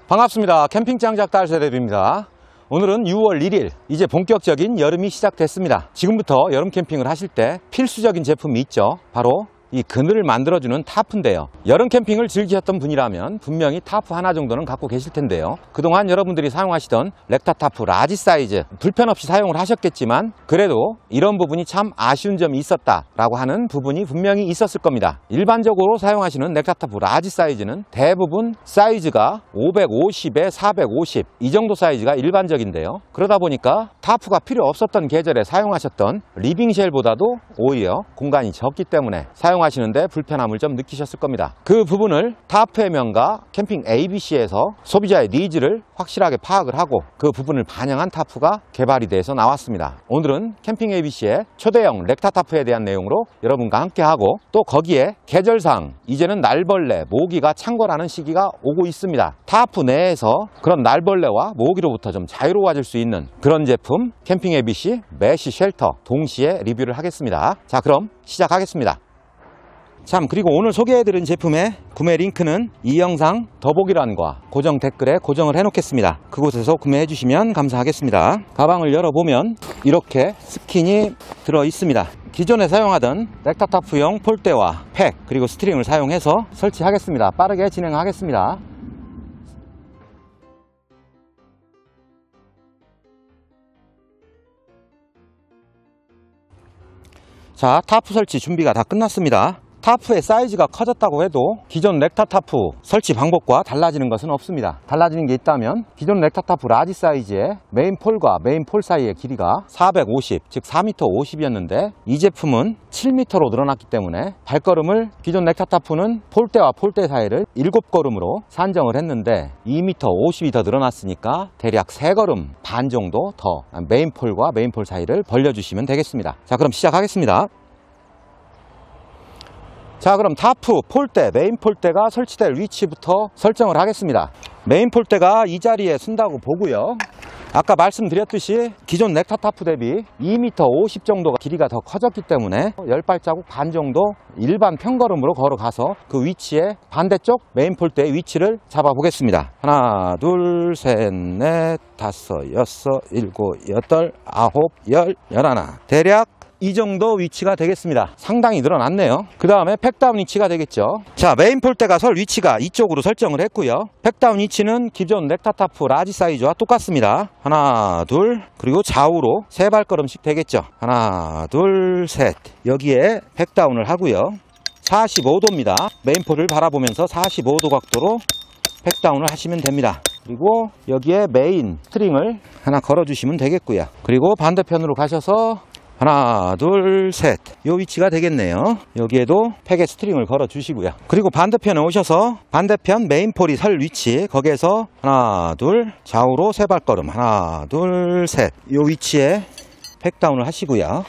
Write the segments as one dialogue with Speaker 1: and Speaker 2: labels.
Speaker 1: 반갑습니다. 캠핑장 작가 알세대입니다. 오늘은 6월 1일, 이제 본격적인 여름이 시작됐습니다. 지금부터 여름 캠핑을 하실 때 필수적인 제품이 있죠. 바로 이 그늘을 만들어주는 타프인데요. 여름 캠핑을 즐기셨던 분이라면 분명히 타프 하나 정도는 갖고 계실 텐데요. 그동안 여러분들이 사용하시던 렉타 타프 라지 사이즈 불편 없이 사용을 하셨겠지만 그래도 이런 부분이 참 아쉬운 점이 있었다라고 하는 부분이 분명히 있었을 겁니다. 일반적으로 사용하시는 렉타 타프 라지 사이즈는 대부분 사이즈가 550에 450 이 정도 사이즈가 일반적인데요. 그러다 보니까 타프가 필요 없었던 계절에 사용하셨던 리빙쉘보다도 오히려 공간이 적기 때문에 사용하시는데 불편함을 좀 느끼셨을 겁니다. 그 부분을 타프의 명가 캠핑 ABC에서 소비자의 니즈를 확실하게 파악을 하고 그 부분을 반영한 타프가 개발이 돼서 나왔습니다. 오늘은 캠핑 ABC의 초대형 렉타 타프에 대한 내용으로 여러분과 함께 하고, 또 거기에 계절상 이제는 날벌레, 모기가 창궐하는 시기가 오고 있습니다. 타프 내에서 그런 날벌레와 모기로부터 좀 자유로워질 수 있는 그런 제품 캠핑 ABC 메쉬 쉘터 동시에 리뷰를 하겠습니다. 자, 그럼 시작하겠습니다. 참, 그리고 오늘 소개해드린 제품의 구매 링크는 이 영상 더보기란과 고정 댓글에 고정을 해놓겠습니다. 그곳에서 구매해 주시면 감사하겠습니다. 가방을 열어보면 이렇게 스킨이 들어 있습니다. 기존에 사용하던 렉타 타프용 폴대와 팩 그리고 스트링을 사용해서 설치하겠습니다. 빠르게 진행하겠습니다. 자, 타프 설치 준비가 다 끝났습니다. 타프의 사이즈가 커졌다고 해도 기존 렉타 타프 설치 방법과 달라지는 것은 없습니다. 달라지는 게 있다면 기존 렉타 타프 라지 사이즈의 메인 폴과 메인 폴 사이의 길이가 450, 즉 4m 50이었는데 이 제품은 7m로 늘어났기 때문에 발걸음을 기존 렉타 타프는 폴대와 폴대 사이를 7걸음으로 산정을 했는데 2m 50이 더 늘어났으니까 대략 3걸음 반 정도 더 메인 폴과 메인 폴 사이를 벌려주시면 되겠습니다. 자, 그럼 시작하겠습니다. 자, 그럼 타프, 폴대, 메인 폴대가 설치될 위치부터 설정을 하겠습니다. 메인 폴대가 이 자리에 쓴다고 보고요. 아까 말씀드렸듯이 기존 렉타 타프 대비 2m 50 정도가 길이가 더 커졌기 때문에 10발자국 반 정도 일반 평걸음으로 걸어가서 그 위치에 반대쪽 메인 폴대의 위치를 잡아 보겠습니다. 하나, 둘, 셋, 넷, 다섯, 여섯, 일곱, 여덟, 아홉, 열, 열하나. 대략 이 정도 위치가 되겠습니다. 상당히 늘어났네요. 그 다음에 팩다운 위치가 되겠죠. 자, 메인 폴대가 설 위치가 이쪽으로 설정을 했고요. 팩다운 위치는 기존 렉타 타프 라지 사이즈와 똑같습니다. 하나, 둘, 그리고 좌우로 3발걸음씩 되겠죠. 하나, 둘, 셋. 여기에 팩다운을 하고요. 45도입니다. 메인 폴을 바라보면서 45도 각도로 팩다운을 하시면 됩니다. 그리고 여기에 메인 스트링을 하나 걸어주시면 되겠고요. 그리고 반대편으로 가셔서 하나, 둘, 셋. 요 위치가 되겠네요. 여기에도 팩에 스트링을 걸어 주시고요. 그리고 반대편에 오셔서 반대편 메인 폴이 설 위치, 거기에서 하나, 둘, 좌우로 3발걸음. 하나, 둘, 셋. 요 위치에 팩다운을 하시고요.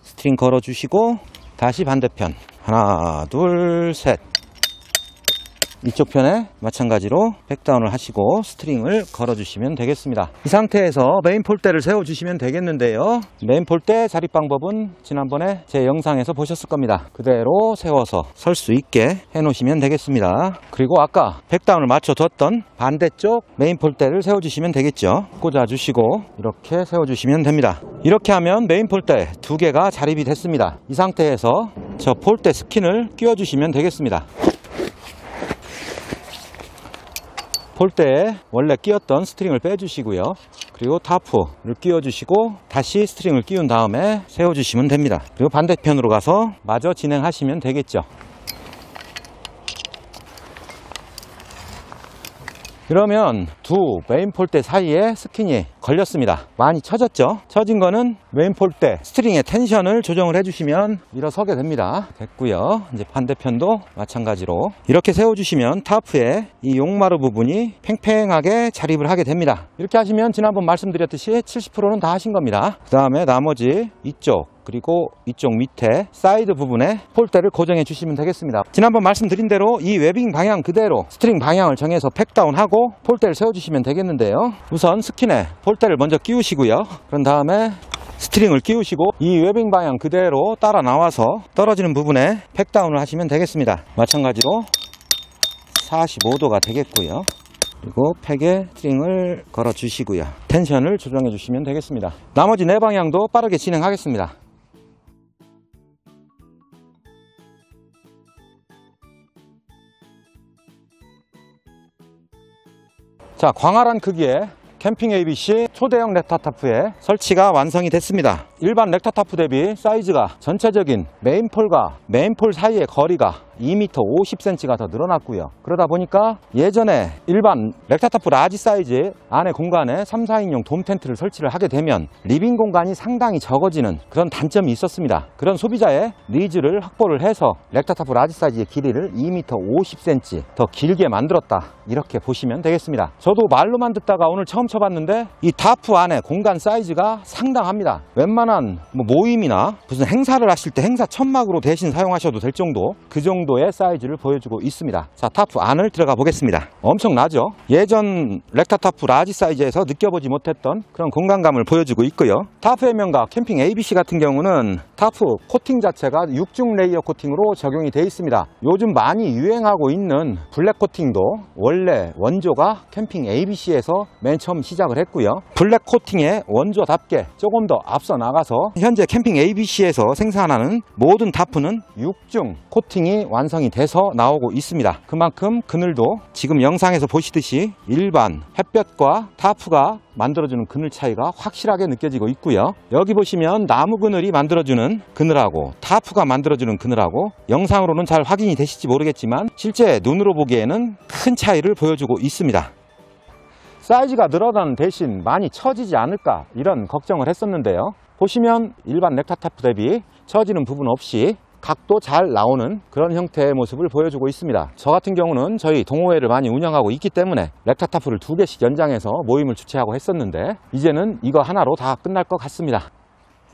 Speaker 1: 스트링 걸어 주시고 다시 반대편. 하나, 둘, 셋. 이쪽 편에 마찬가지로 팩다운을 하시고 스트링을 걸어주시면 되겠습니다. 이 상태에서 메인 폴대를 세워주시면 되겠는데요. 메인 폴대 자립 방법은 지난번에 제 영상에서 보셨을 겁니다. 그대로 세워서 설 수 있게 해놓으시면 되겠습니다. 그리고 아까 팩다운을 맞춰뒀던 반대쪽 메인 폴대를 세워주시면 되겠죠. 꽂아주시고 이렇게 세워주시면 됩니다. 이렇게 하면 메인 폴대 2개가 자립이 됐습니다. 이 상태에서 저 폴대 스킨을 끼워주시면 되겠습니다. 폴대에 원래 끼웠던 스트링을 빼주시고요. 그리고 타프를 끼워주시고 다시 스트링을 끼운 다음에 세워주시면 됩니다. 그리고 반대편으로 가서 마저 진행하시면 되겠죠. 그러면 두 메인 폴대 사이에 스킨이 걸렸습니다. 많이 처졌죠? 처진 거는 메인 폴대 스트링의 텐션을 조정을 해주시면 일어서게 됩니다. 됐고요. 이제 반대편도 마찬가지로 이렇게 세워주시면 타프에 이 용마루 부분이 팽팽하게 자립을 하게 됩니다. 이렇게 하시면 지난번 말씀드렸듯이 70%는 다 하신 겁니다. 그 다음에 나머지 이쪽 그리고 이쪽 밑에 사이드 부분에 폴대를 고정해 주시면 되겠습니다. 지난번 말씀드린 대로 이 웨빙 방향 그대로 스트링 방향을 정해서 팩다운하고 폴대를 세워주시면 되겠는데요. 우선 스킨에 폴대를 먼저 끼우시고요. 그런 다음에 스트링을 끼우시고 이 웨빙 방향 그대로 따라 나와서 떨어지는 부분에 팩다운을 하시면 되겠습니다. 마찬가지로 45도가 되겠고요. 그리고 팩에 스트링을 걸어 주시고요. 텐션을 조정해 주시면 되겠습니다. 나머지 네 방향도 빠르게 진행하겠습니다. 자, 광활한 크기의 캠핑 ABC 초대형 렉타타프의 설치가 완성이 됐습니다. 일반 렉타타프 대비 사이즈가 전체적인 메인폴과 메인폴 사이의 거리가 2m 50cm가 더 늘어났고요. 그러다 보니까 예전에 일반 렉타타프 라지 사이즈 안에 공간에 3, 4인용 돔 텐트를 설치를 하게 되면 리빙 공간이 상당히 적어지는 그런 단점이 있었습니다. 그런 소비자의 니즈를 확보를 해서 렉타타프 라지 사이즈의 길이를 2m 50cm 더 길게 만들었다, 이렇게 보시면 되겠습니다. 저도 말로만 듣다가 오늘 처음 쳐봤는데 이 타프 안에 공간 사이즈가 상당합니다. 웬만한 모임이나 무슨 행사를 하실 때 행사 천막으로 대신 사용하셔도 될 정도, 그 정도의 사이즈를 보여주고 있습니다. 자, 타프 안을 들어가 보겠습니다. 엄청나죠? 예전 렉타타프 라지 사이즈에서 느껴보지 못했던 그런 공간감을 보여주고 있고요. 타프의 명가 캠핑 ABC 같은 경우는 타프 코팅 자체가 6중 레이어 코팅으로 적용이 되어 있습니다. 요즘 많이 유행하고 있는 블랙 코팅도 원래 원조가 캠핑 ABC에서 맨 처음 시작을 했고요. 블랙 코팅의 원조답게 조금 더 앞서 나가서 현재 캠핑 ABC에서 생산하는 모든 타프는 6중 코팅이 완성이 돼서 나오고 있습니다. 그만큼 그늘도 지금 영상에서 보시듯이 일반 햇볕과 타프가 만들어주는 그늘 차이가 확실하게 느껴지고 있고요. 여기 보시면 나무 그늘이 만들어주는 그늘하고 타프가 만들어주는 그늘하고 영상으로는 잘 확인이 되실지 모르겠지만 실제 눈으로 보기에는 큰 차이를 보여주고 있습니다. 사이즈가 늘어나는 대신 많이 처지지 않을까, 이런 걱정을 했었는데요. 보시면 일반 렉타타프 대비 처지는 부분 없이 각도 잘 나오는 그런 형태의 모습을 보여주고 있습니다. 저 같은 경우는 저희 동호회를 많이 운영하고 있기 때문에 렉타타프를 2개씩 연장해서 모임을 주최하고 했었는데 이제는 이거 하나로 다 끝날 것 같습니다.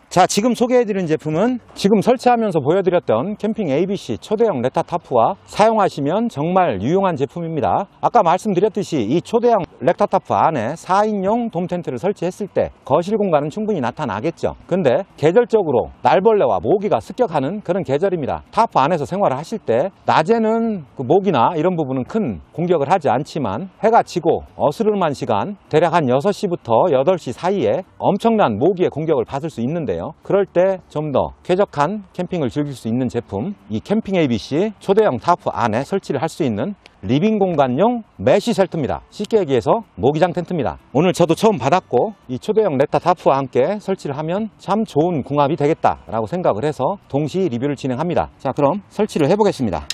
Speaker 1: 자, 지금 소개해드린 제품은 지금 설치하면서 보여드렸던 캠핑 ABC 초대형 렉타타프와 사용하시면 정말 유용한 제품입니다. 아까 말씀드렸듯이 이 초대형 렉타타프 안에 4인용 돔 텐트를 설치했을 때 거실 공간은 충분히 나타나겠죠. 근데 계절적으로 날벌레와 모기가 습격하는 그런 계절입니다. 타프 안에서 생활을 하실 때 낮에는 그 모기나 이런 부분은 큰 공격을 하지 않지만 해가 지고 어스름한 시간 대략 한 6시부터 8시 사이에 엄청난 모기의 공격을 받을 수 있는데요. 그럴 때 좀 더 쾌적한 캠핑을 즐길 수 있는 제품, 이 캠핑 ABC 초대형 타프 안에 설치를 할 수 있는 리빙 공간용 메쉬 쉘터입니다. 쉽게 얘기해서 모기장 텐트입니다. 오늘 저도 처음 받았고 이 초대형 렉타타프와 함께 설치를 하면 참 좋은 궁합이 되겠다라고 생각을 해서 동시 리뷰를 진행합니다. 자, 그럼 설치를 해보겠습니다.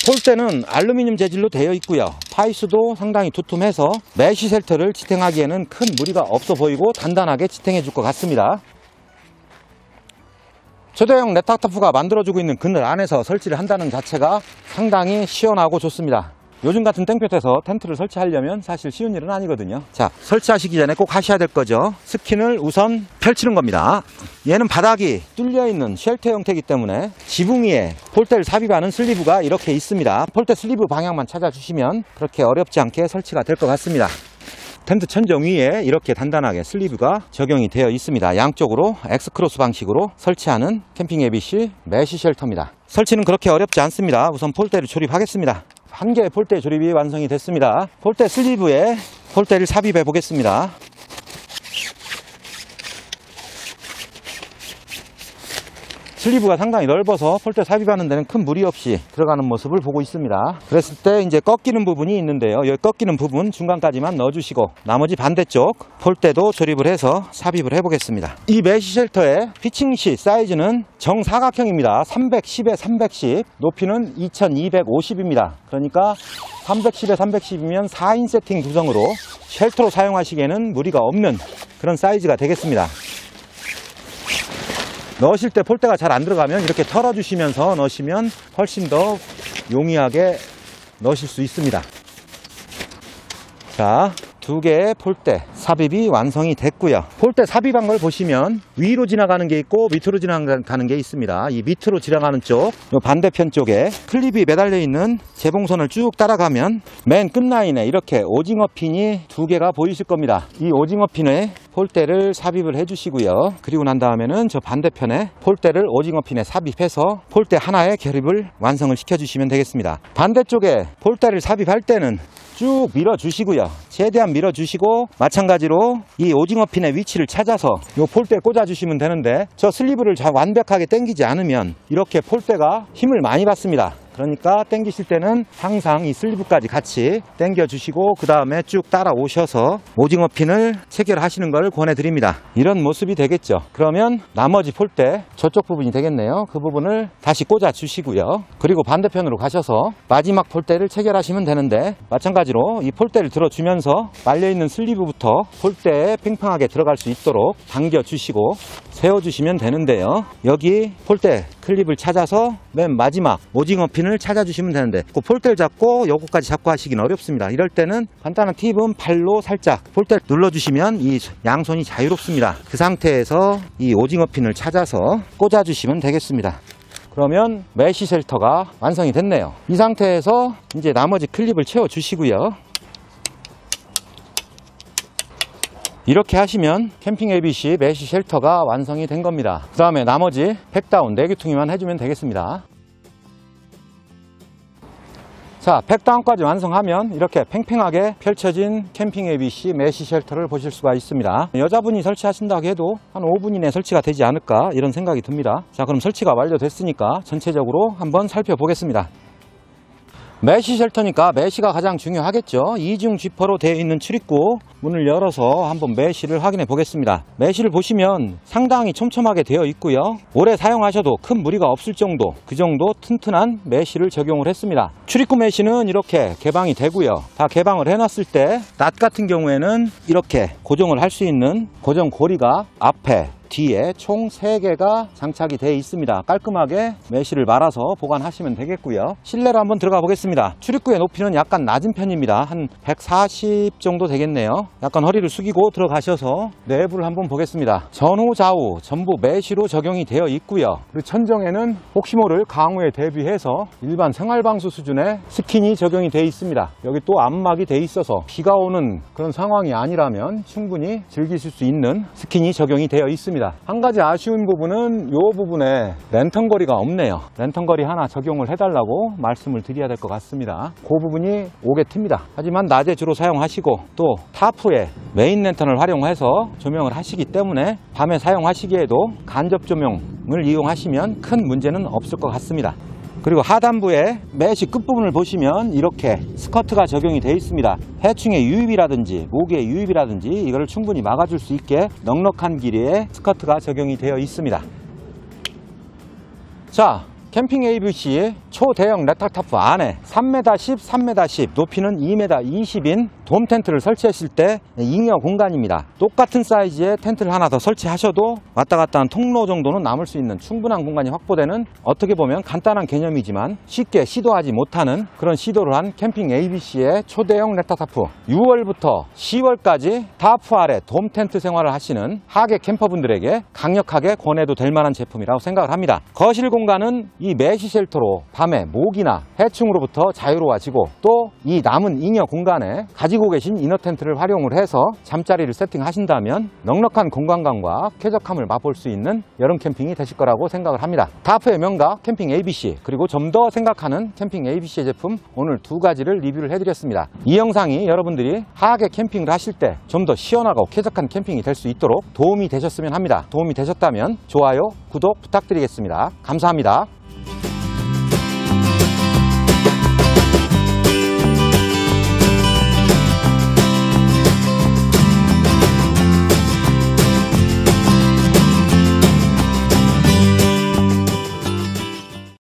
Speaker 1: 폴대는 알루미늄 재질로 되어 있고요. 파이스도 상당히 두툼해서 메쉬 쉘터를 지탱하기에는 큰 무리가 없어 보이고 단단하게 지탱해 줄 것 같습니다. 초대형 렉타타프가 만들어주고 있는 그늘 안에서 설치를 한다는 자체가 상당히 시원하고 좋습니다. 요즘 같은 땡볕에서 텐트를 설치하려면 사실 쉬운 일은 아니거든요. 자, 설치하시기 전에 꼭 하셔야 될 거죠. 스킨을 우선 펼치는 겁니다. 얘는 바닥이 뚫려있는 쉘터 형태이기 때문에 지붕 위에 폴대를 삽입하는 슬리브가 이렇게 있습니다. 폴대 슬리브 방향만 찾아주시면 그렇게 어렵지 않게 설치가 될 것 같습니다. 텐트 천정 위에 이렇게 단단하게 슬리브가 적용이 되어 있습니다. 양쪽으로 X크로스 방식으로 설치하는 캠핑 ABC 메쉬 쉘터입니다. 설치는 그렇게 어렵지 않습니다. 우선 폴대를 조립하겠습니다. 한 개의 폴대 조립이 완성이 됐습니다. 폴대 슬리브에 폴대를 삽입해 보겠습니다. 슬리브가 상당히 넓어서 폴대 삽입하는 데는 큰 무리 없이 들어가는 모습을 보고 있습니다. 그랬을 때 이제 꺾이는 부분이 있는데요. 여기 꺾이는 부분 중간까지만 넣어주시고 나머지 반대쪽 폴대도 조립을 해서 삽입을 해보겠습니다. 이 메쉬 쉘터의 피칭시 사이즈는 정사각형입니다. 310에 310, 높이는 2250입니다. 그러니까 310에 310이면 4인 세팅 구성으로 쉘터로 사용하시기에는 무리가 없는 그런 사이즈가 되겠습니다. 넣으실 때 폴대가 잘 안 들어가면 이렇게 털어주시면서 넣으시면 훨씬 더 용이하게 넣으실 수 있습니다. 자, 2개의 폴대 삽입이 완성이 됐고요. 폴대 삽입한 걸 보시면 위로 지나가는 게 있고 밑으로 지나가는 게 있습니다. 이 밑으로 지나가는 쪽, 이 반대편 쪽에 클립이 매달려 있는 재봉선을 쭉 따라가면 맨 끝라인에 이렇게 오징어 핀이 2개가 보이실 겁니다. 이 오징어 핀에 폴대를 삽입을 해주시고요. 그리고 난 다음에는 저 반대편에 폴대를 오징어 핀에 삽입해서 폴대 하나의 결입을 완성을 시켜주시면 되겠습니다. 반대쪽에 폴대를 삽입할 때는 쭉 밀어주시고요. 최대한 밀어주시고 마찬가지로 이 오징어 핀의 위치를 찾아서 이 폴대에 꽂아주시면 되는데 저 슬리브를 완벽하게 당기지 않으면 이렇게 폴대가 힘을 많이 받습니다. 그러니까 당기실 때는 항상 이 슬리브까지 같이 당겨 주시고 그 다음에 쭉 따라오셔서 오징어 핀을 체결하시는 걸 권해드립니다. 이런 모습이 되겠죠. 그러면 나머지 폴대 저쪽 부분이 되겠네요. 그 부분을 다시 꽂아 주시고요. 그리고 반대편으로 가셔서 마지막 폴대를 체결하시면 되는데 마찬가지로 이 폴대를 들어주면서 말려있는 슬리브부터 폴대에 팽팽하게 들어갈 수 있도록 당겨 주시고 세워주시면 되는데요. 여기 폴대 클립을 찾아서 맨 마지막 오징어 핀을 찾아주시면 되는데 그 폴대를 잡고 요거까지 잡고 하시긴 어렵습니다. 이럴 때는 간단한 팁은 팔로 살짝 폴대를 눌러주시면 이 양손이 자유롭습니다. 그 상태에서 이 오징어 핀을 찾아서 꽂아주시면 되겠습니다. 그러면 메쉬 쉘터가 완성이 됐네요. 이 상태에서 이제 나머지 클립을 채워주시고요. 이렇게 하시면 캠핑 ABC 메쉬 쉘터가 완성이 된 겁니다. 그 다음에 나머지 팩다운 4개통이만 해주면 되겠습니다. 자, 팩다운까지 완성하면 이렇게 팽팽하게 펼쳐진 캠핑 ABC 메쉬 쉘터를 보실 수가 있습니다. 여자분이 설치하신다고 해도 한 5분 이내 설치가 되지 않을까 이런 생각이 듭니다. 자, 그럼 설치가 완료됐으니까 전체적으로 한번 살펴보겠습니다. 메쉬 쉘터니까 메쉬가 가장 중요하겠죠. 이중 지퍼로 되어 있는 출입구 문을 열어서 한번 메쉬를 확인해 보겠습니다. 메쉬를 보시면 상당히 촘촘하게 되어 있고요. 오래 사용하셔도 큰 무리가 없을 정도, 그 정도 튼튼한 메쉬를 적용을 했습니다. 출입구 메쉬는 이렇게 개방이 되고요. 다 개방을 해놨을 때 낫 같은 경우에는 이렇게 고정을 할 수 있는 고정 고리가 앞에 뒤에 총 3개가 장착이 되어 있습니다. 깔끔하게 메쉬를 말아서 보관하시면 되겠고요. 실내로 한번 들어가 보겠습니다. 출입구의 높이는 약간 낮은 편입니다. 한 140 정도 되겠네요. 약간 허리를 숙이고 들어가셔서 내부를 한번 보겠습니다. 전후 좌우 전부 메쉬로 적용이 되어 있고요. 그리고 천정에는 혹시 모를 강우에 대비해서 일반 생활방수 수준의 스킨이 적용이 되어 있습니다. 여기 또 암막이 되어 있어서 비가 오는 그런 상황이 아니라면 충분히 즐기실 수 있는 스킨이 적용이 되어 있습니다. 한 가지 아쉬운 부분은 이 부분에 랜턴 거리가 없네요. 랜턴 거리 하나 적용을 해달라고 말씀을 드려야 될 것 같습니다. 그 부분이 오게 틉니다. 하지만 낮에 주로 사용하시고 또 타프에 메인 랜턴을 활용해서 조명을 하시기 때문에 밤에 사용하시기에도 간접 조명을 이용하시면 큰 문제는 없을 것 같습니다. 그리고 하단부에 메쉬 끝부분을 보시면 이렇게 스커트가 적용이 되어 있습니다. 해충의 유입이라든지 모기의 유입이라든지 이걸 충분히 막아줄 수 있게 넉넉한 길이의 스커트가 적용이 되어 있습니다. 자, 캠핑 ABC 초대형 레터타프 안에 3m10, 3m10, 높이는 2m 20인 돔 텐트를 설치하실 때 잉여 공간입니다. 똑같은 사이즈의 텐트를 하나 더 설치하셔도 왔다 갔다 한 통로 정도는 남을 수 있는 충분한 공간이 확보되는 어떻게 보면 간단한 개념이지만 쉽게 시도하지 못하는 그런 시도를 한 캠핑 ABC의 초대형 레터타프. 6월부터 10월까지 타프 아래 돔 텐트 생활을 하시는 하계 캠퍼분들에게 강력하게 권해도 될 만한 제품이라고 생각을 합니다. 거실 공간은 이 메쉬 쉘터로 밤에 모기나 해충으로부터 자유로워지고 또 이 남은 잉여 공간에 가지고 계신 이너 텐트를 활용을 해서 잠자리를 세팅하신다면 넉넉한 공간감과 쾌적함을 맛볼 수 있는 여름 캠핑이 되실 거라고 생각을 합니다. 타프의 명가 캠핑 ABC 그리고 좀 더 생각하는 캠핑 ABC의 제품 오늘 2가지를 리뷰를 해드렸습니다. 이 영상이 여러분들이 하계 캠핑을 하실 때 좀 더 시원하고 쾌적한 캠핑이 될 수 있도록 도움이 되셨으면 합니다. 도움이 되셨다면 좋아요, 구독 부탁드리겠습니다. 감사합니다.